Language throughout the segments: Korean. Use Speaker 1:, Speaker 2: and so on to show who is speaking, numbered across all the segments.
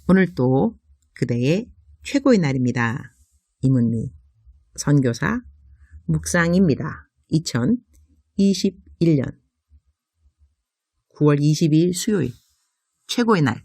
Speaker 1: 오늘 또 그대의 최고의 날입니다. 이문미 선교사 묵상입니다. 2021년 9월 22일 수요일 최고의 날.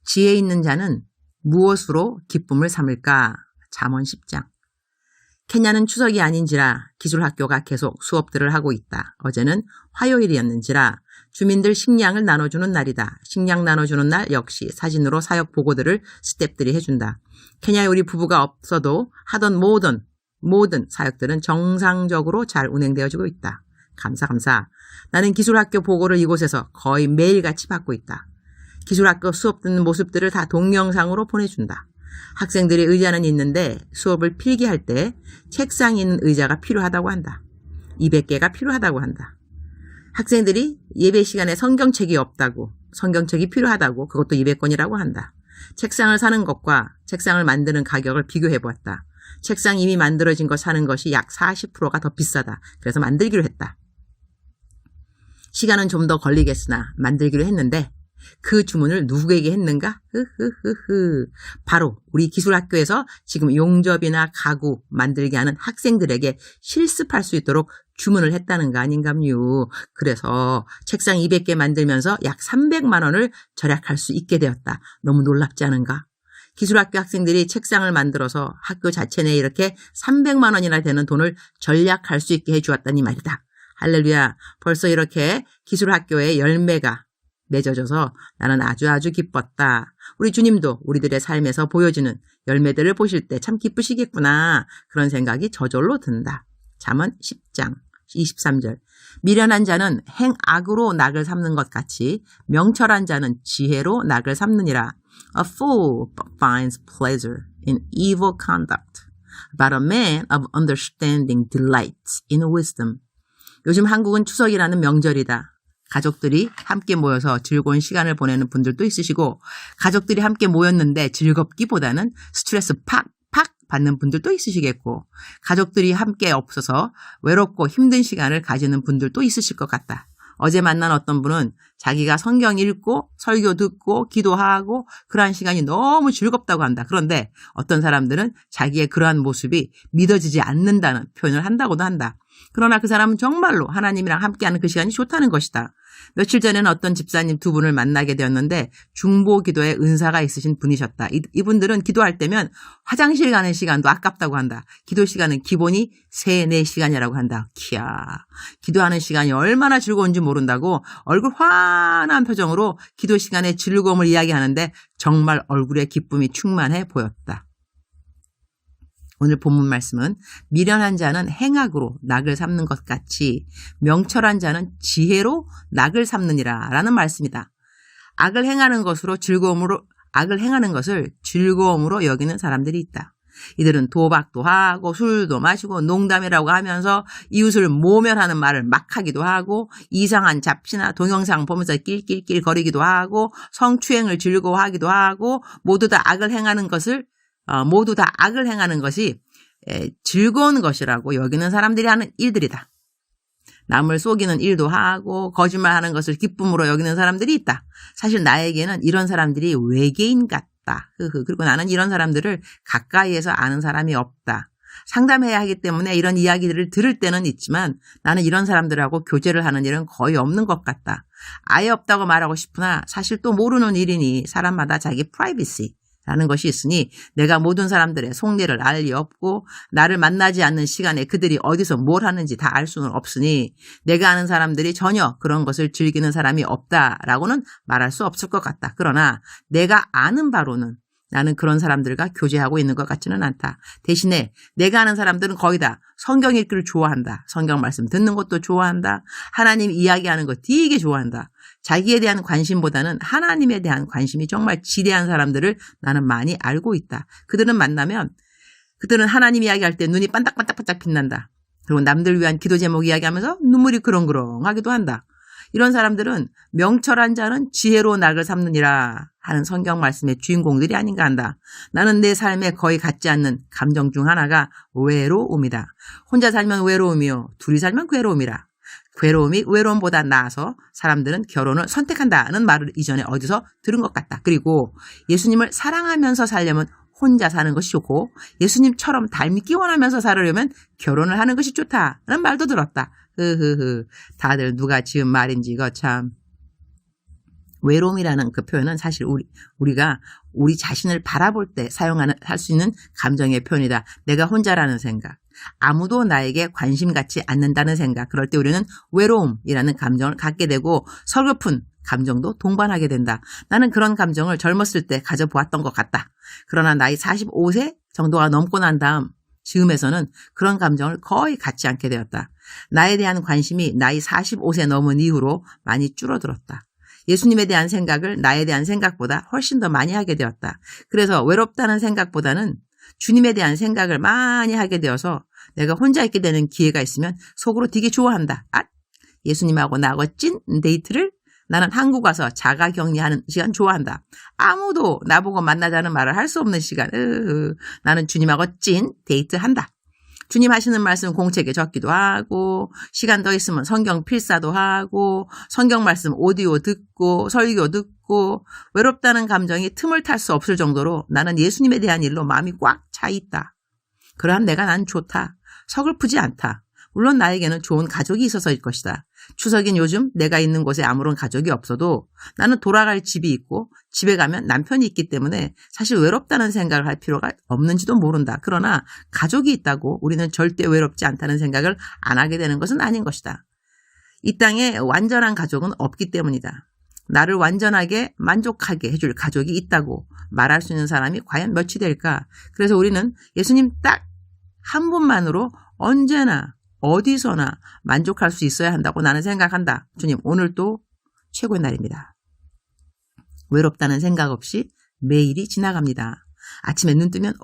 Speaker 1: 지혜 있는 자는 무엇으로 기쁨을 삼을까? 잠언 10장. 케냐는 추석이 아닌지라 기술학교가 계속 수업들을 하고 있다. 어제는 화요일이었는지라 주민들 식량을 나눠주는 날이다. 식량 나눠주는 날 역시 사진으로 사역 보고들을 스태프들이 해준다. 케냐에 우리 부부가 없어도 하던 모든 사역들은 정상적으로 잘 운행되어지고 있다. 감사. 나는 기술학교 보고를 이곳에서 거의 매일같이 받고 있다. 기술학교 수업 듣는 모습들을 다 동영상으로 보내준다. 학생들의 의자는 있는데 수업을 필기할 때 책상에 있는 의자가 필요하다고 한다. 200개가 필요하다고 한다. 학생들이 예배 시간에 성경책이 없다고, 성경책이 필요하다고, 그것도 200권이라고 한다. 책상을 사는 것과 책상을 만드는 가격을 비교해 보았다. 책상 이미 만들어진 거 사는 것이 약 40%가 더 비싸다. 그래서 만들기로 했다. 시간은 좀 더 걸리겠으나 만들기로 했는데 그 주문을 누구에게 했는가? 바로 우리 기술학교에서 지금 용접이나 가구 만들게 하는 학생들에게 실습할 수 있도록 주문을 했다는 거 아닌가요? 그래서 책상 200개 만들면서 약 300만 원을 절약할 수 있게 되었다. 너무 놀랍지 않은가? 기술학교 학생들이 책상을 만들어서 학교 자체 내에 이렇게 300만 원이나 되는 돈을 절약할 수 있게 해주었다니 말이다. 할렐루야. 벌써 이렇게 기술학교의 열매가 맺어져서 나는 아주 기뻤다. 우리 주님도 우리들의 삶에서 보여지는 열매들을 보실 때 참 기쁘시겠구나. 그런 생각이 저절로 든다. 잠언 10장 23절. 미련한 자는 행악으로 낙을 삼는 것 같이 명철한 자는 지혜로 낙을 삼느니라. A fool finds pleasure in evil conduct, but a man of understanding delights in wisdom. 요즘 한국은 추석이라는 명절이다. 가족들이 함께 모여서 즐거운 시간을 보내는 분들도 있으시고 가족들이 함께 모였는데 즐겁기보다는 스트레스 팍 받는 분들도 있으시겠고 가족들이 함께 없어서 외롭고 힘든 시간을 가지는 분들도 있으실 것 같다. 어제 만난 어떤 분은 자기가 성경 읽고 설교 듣고 기도하고 그러한 시간이 너무 즐겁다고 한다. 그런데 어떤 사람들은 자기의 그러한 모습이 믿어지지 않는다는 표현을 한다고도 한다. 그러나 그 사람은 정말로 하나님이랑 함께하는 그 시간이 좋다는 것이다. 며칠 전에는 어떤 집사님 두 분을 만나게 되었는데 중보기도에 은사가 있으신 분이셨다. 이분들은 기도할 때면 화장실 가는 시간도 아깝다고 한다. 기도 시간은 기본이 3, 4시간이라고 한다. 키야. 기도하는 시간이 얼마나 즐거운지 모른다고 얼굴 환한 표정으로 기도 시간의 즐거움을 이야기하는데 정말 얼굴에 기쁨이 충만해 보였다. 오늘 본문 말씀은 미련한 자는 행악으로 낙을 삼는 것 같이 명철한 자는 지혜로 낙을 삼느니라 라는 말씀이다. 악을 행하는 것을 즐거움으로 여기는 사람들이 있다. 이들은 도박도 하고 술도 마시고 농담이라고 하면서 이웃을 모멸하는 말을 막 하기도 하고 이상한 잡지나 동영상 보면서 낄낄낄 거리기도 하고 성추행을 즐거워하기도 하고 모두 다 악을 행하는 것이 즐거운 것이라고 여기는 사람들이 하는 일들이다. 남을 속이는 일도 하고 거짓말하는 것을 기쁨으로 여기는 사람들이 있다. 사실 나에게는 이런 사람들이 외계인 같다. 그리고 나는 이런 사람들을 가까이에서 아는 사람이 없다. 상담해야 하기 때문에 이런 이야기들을 들을 때는 있지만 나는 이런 사람들하고 교제를 하는 일은 거의 없는 것 같다. 아예 없다고 말하고 싶으나 사실 또 모르는 일이니 사람마다 자기 프라이버시 라는 것이 있으니 내가 모든 사람들의 속내를 알 리 없고 나를 만나지 않는 시간에 그들이 어디서 뭘 하는지 다 알 수는 없으니 내가 아는 사람들이 전혀 그런 것을 즐기는 사람이 없다라고는 말할 수 없을 것 같다. 그러나 내가 아는 바로는 나는 그런 사람들과 교제하고 있는 것 같지는 않다. 대신에 내가 아는 사람들은 거의 다 성경 읽기를 좋아한다. 성경 말씀 듣는 것도 좋아한다. 하나님 이야기하는 거 되게 좋아한다. 자기에 대한 관심보다는 하나님에 대한 관심이 정말 지대한 사람들을 나는 많이 알고 있다. 그들은 만나면 그들은 하나님 이야기할 때 눈이 반짝반짝 빛난다. 그리고 남들 위한 기도 제목 이야기하면서 눈물이 그렁그렁하기도 한다. 이런 사람들은 명철한 자는 지혜로 낙을 삼느니라 하는 성경 말씀의 주인공들이 아닌가 한다. 나는 내 삶에 거의 같지 않는 감정 중 하나가 외로움이다. 혼자 살면 외로움이요 둘이 살면 괴로움이라. 괴로움이 외로움보다 나아서 사람들은 결혼을 선택한다는 말을 이전에 어디서 들은 것 같다. 그리고 예수님을 사랑하면서 살려면 혼자 사는 것이 좋고 예수님처럼 닮기 원하면서 살으려면 결혼을 하는 것이 좋다는 말도 들었다. 다들 누가 지은 말인지 이거 참. 외로움이라는 그 표현은 사실 우리가 우리 자신을 바라볼 때 할 수 있는 감정의 표현이다. 내가 혼자라는 생각. 아무도 나에게 관심 갖지 않는다는 생각. 그럴 때 우리는 외로움이라는 감정을 갖게 되고 서글픈 감정도 동반하게 된다. 나는 그런 감정을 젊었을 때 가져보았던 것 같다. 그러나 나이 45세 정도가 넘고 난 다음 즈음에서는 그런 감정을 거의 갖지 않게 되었다. 나에 대한 관심이 나이 45세 넘은 이후로 많이 줄어들었다. 예수님에 대한 생각을 나에 대한 생각보다 훨씬 더 많이 하게 되었다. 그래서 외롭다는 생각보다는 주님에 대한 생각을 많이 하게 되어서 내가 혼자 있게 되는 기회가 있으면 속으로 되게 좋아한다. 예수님하고 나하고 찐 데이트를 나는 한국 와서 자가격리하는 시간 좋아한다. 아무도 나보고 만나자는 말을 할 수 없는 시간. 나는 주님하고 찐 데이트한다. 주님 하시는 말씀 공책에 적기도 하고 시간 더 있으면 성경 필사도 하고 성경 말씀 오디오 듣고 설교 듣고 외롭다는 감정이 틈을 탈 수 없을 정도로 나는 예수님에 대한 일로 마음이 꽉 차 있다. 그러한 난 좋다. 서글프지 않다. 물론 나에게는 좋은 가족이 있어서일 것이다. 추석인 요즘 내가 있는 곳에 아무런 가족이 없어도 나는 돌아갈 집이 있고 집에 가면 남편이 있기 때문에 사실 외롭다는 생각을 할 필요가 없는지도 모른다. 그러나 가족이 있다고 우리는 절대 외롭지 않다는 생각을 안 하게 되는 것은 아닌 것이다. 이 땅에 완전한 가족은 없기 때문이다. 나를 완전하게 만족하게 해줄 가족이 있다고 말할 수 있는 사람이 과연 몇이 될까? 그래서 우리는 예수님 딱 한 분만으로 언제나 어디서나 만족할 수 있어야 한다고 나는 생각한다. 주님, 오늘도 최고의 날입니다. 외롭다는 생각 없이 매일이 지나갑니다. 아침에 눈 뜨면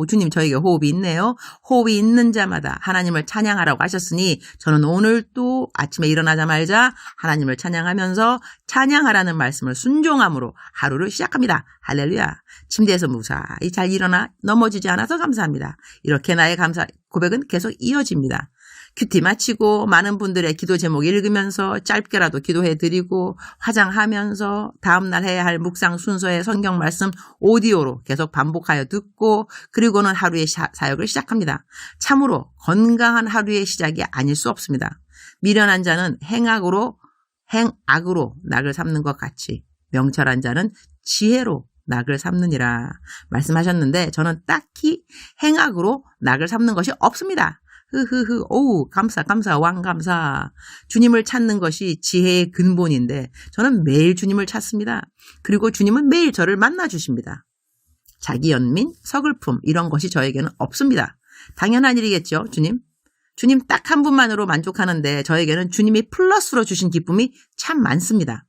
Speaker 1: 주님 저에게 호흡이 있네요. 호흡이 있는 자마다 하나님을 찬양하라고 하셨으니 저는 오늘 또 아침에 일어나자마자 하나님을 찬양하면서 찬양하라는 말씀을 순종함으로 하루를 시작합니다. 할렐루야. 침대에서 무사히 잘 일어나 넘어지지 않아서 감사합니다. 이렇게 나의 감사 고백은 계속 이어집니다. 큐티 마치고 많은 분들의 기도 제목 읽으면서 짧게라도 기도해드리고 화장하면서 다음날 해야 할 묵상 순서의 성경 말씀 오디오로 계속 반복하여 듣고 그리고는 하루의 사역을 시작합니다. 참으로 건강한 하루의 시작이 아닐 수 없습니다. 미련한 자는 행악으로 낙을 삼는 것 같이 명철한 자는 지혜로 낙을 삼느니라 말씀하셨는데 저는 딱히 행악으로 낙을 삼는 것이 없습니다. 감사, 왕감사. 주님을 찾는 것이 지혜의 근본인데 저는 매일 주님을 찾습니다. 그리고 주님은 매일 저를 만나주십니다. 자기 연민, 서글픔 이런 것이 저에게는 없습니다. 당연한 일이겠죠, 주님. 주님 딱 한 분만으로 만족하는데 저에게는 주님이 플러스로 주신 기쁨이 참 많습니다.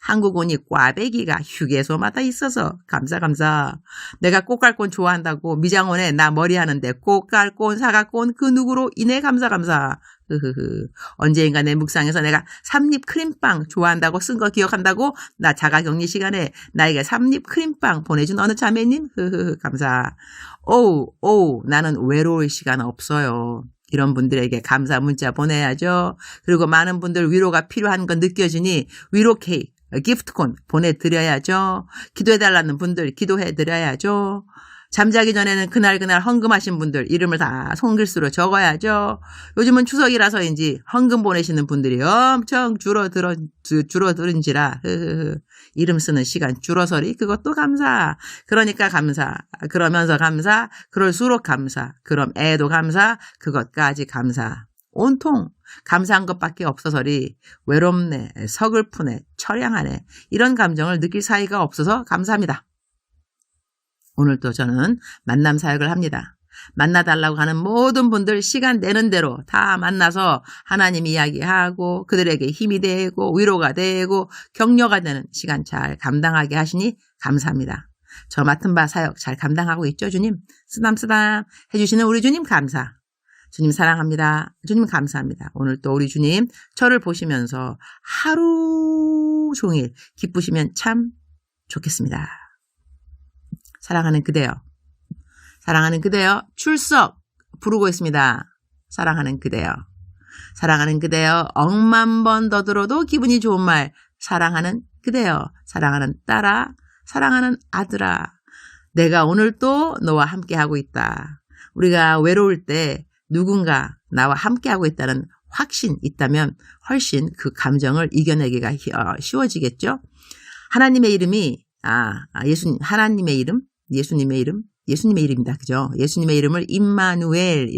Speaker 1: 한국 오니 꽈배기가 휴게소마다 있어서 감사. 내가 꽃갈콘 좋아한다고 미장원에 나 머리하는데 꽃갈콘 사과콘 그 누구로 인해 감사. 언제인가 내 묵상에서 내가 삼립 크림빵 좋아한다고 쓴 거 기억한다고 나 자가격리 시간에 나에게 삼립 크림빵 보내준 어느 자매님 감사. 나는 외로울 시간 없어요. 이런 분들에게 감사 문자 보내야죠. 그리고 많은 분들 위로가 필요한 건 느껴지니 위로 케이크, 기프트콘 보내드려야죠. 기도해달라는 분들 기도해드려야죠. 잠자기 전에는 그날 헌금하신 분들 이름을 다 손글씨로 적어야죠. 요즘은 추석이라서인지 헌금 보내시는 분들이 엄청 줄어들은지라 이름 쓰는 시간 줄어서리 그것도 감사. 그러니까 감사. 그러면서 감사. 그럴수록 감사. 그럼 애도 감사. 그것까지 감사. 온통 감사한 것밖에 없어서리 외롭네, 서글프네, 처량하네 이런 감정을 느낄 사이가 없어서 감사합니다. 오늘도 저는 만남 사역을 합니다. 만나달라고 하는 모든 분들 시간 되는 대로 다 만나서 하나님 이야기하고 그들에게 힘이 되고 위로가 되고 격려가 되는 시간 잘 감당하게 하시니 감사합니다. 저 맡은 바 사역 잘 감당하고 있죠, 주님? 쓰담쓰담 해주시는 우리 주님 감사. 주님 사랑합니다. 주님 감사합니다. 오늘 또 우리 주님 저를 보시면서 하루 종일 기쁘시면 참 좋겠습니다. 사랑하는 그대여 출석 부르고 있습니다. 사랑하는 그대여 사랑하는 그대여. 억만 번 더 들어도 기분이 좋은 말. 사랑하는 그대여. 사랑하는 딸아. 사랑하는 아들아. 내가 오늘 또 너와 함께하고 있다. 우리가 외로울 때 누군가 나와 함께하고 있다는 확신 있다면 훨씬 그 감정을 이겨내기가 쉬워지겠죠. 하나님의 이름이 하나님의 이름, 예수님의 이름입니다. 그죠? 예수님의 이름을 임마누엘.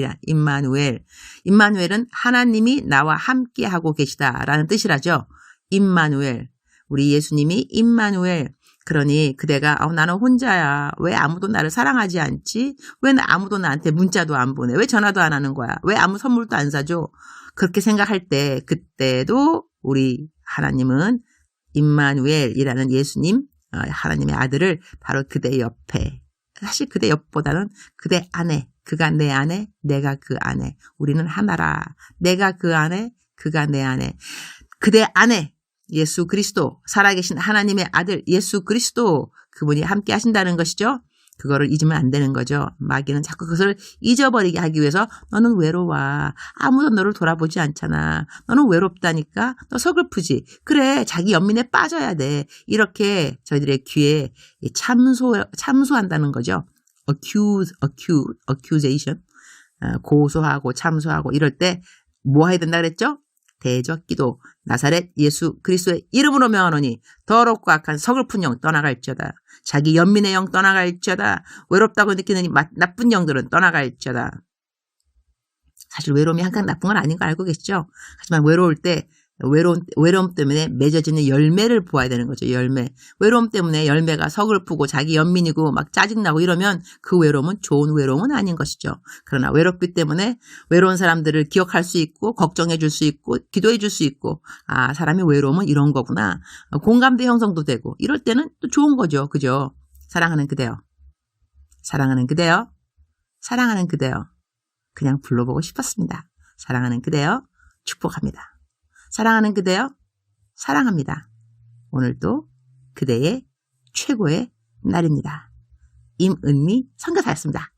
Speaker 1: 임마누엘은 하나님이 나와 함께하고 계시다라는 뜻이라죠. 임마누엘. 우리 예수님이 임마누엘. 그러니 그대가 나는 혼자야. 왜 아무도 나를 사랑하지 않지? 왜 아무도 나한테 문자도 안 보내? 왜 전화도 안 하는 거야? 왜 아무 선물도 안 사줘? 그렇게 생각할 때 그때도 우리 하나님은 임마누엘이라는 예수님, 하나님의 아들을 바로 그대 옆에, 사실 그대 옆보다는 그대 안에, 그가 내 안에, 내가 그 안에, 우리는 하나라. 내가 그 안에, 그가 내 안에, 그대 안에 예수 그리스도, 살아계신 하나님의 아들 예수 그리스도, 그분이 함께 하신다는 것이죠. 그거를 잊으면 안 되는 거죠. 마귀는 자꾸 그것을 잊어버리게 하기 위해서 너는 외로워. 아무도 너를 돌아보지 않잖아. 너는 외롭다니까. 너 서글프지. 그래, 자기 연민에 빠져야 돼. 이렇게 저희들의 귀에 참소한다는 거죠. accusation. 고소하고 참소하고 이럴 때 뭐 해야 된다 그랬죠? 대적기도. 나사렛 예수 그리스도의 이름으로 명하노니 더럽고 악한 서글픈 영 떠나갈지어다. 자기 연민의 영 떠나갈지어다. 외롭다고 느끼는 나쁜 영들은 떠나갈지어다. 사실 외로움이 항상 나쁜 건 아닌 거 알고 계시죠? 하지만 외로울 때 외로움 때문에 맺어지는 열매를 보아야 되는 거죠. 열매. 외로움 때문에 열매가 서글프고 자기 연민이고 막 짜증나고 이러면 그 외로움은 좋은 외로움은 아닌 것이죠. 그러나 외롭기 때문에 외로운 사람들을 기억할 수 있고 걱정해 줄 수 있고 기도해 줄 수 있고 사람이 외로움은 이런 거구나. 공감대 형성도 되고 이럴 때는 또 좋은 거죠. 그죠? 사랑하는 그대여. 사랑하는 그대여. 사랑하는 그대여. 그냥 불러보고 싶었습니다. 사랑하는 그대여. 축복합니다. 사랑하는 그대여, 사랑합니다. 오늘도 그대의 최고의 날입니다. 임은미 선교사였습니다.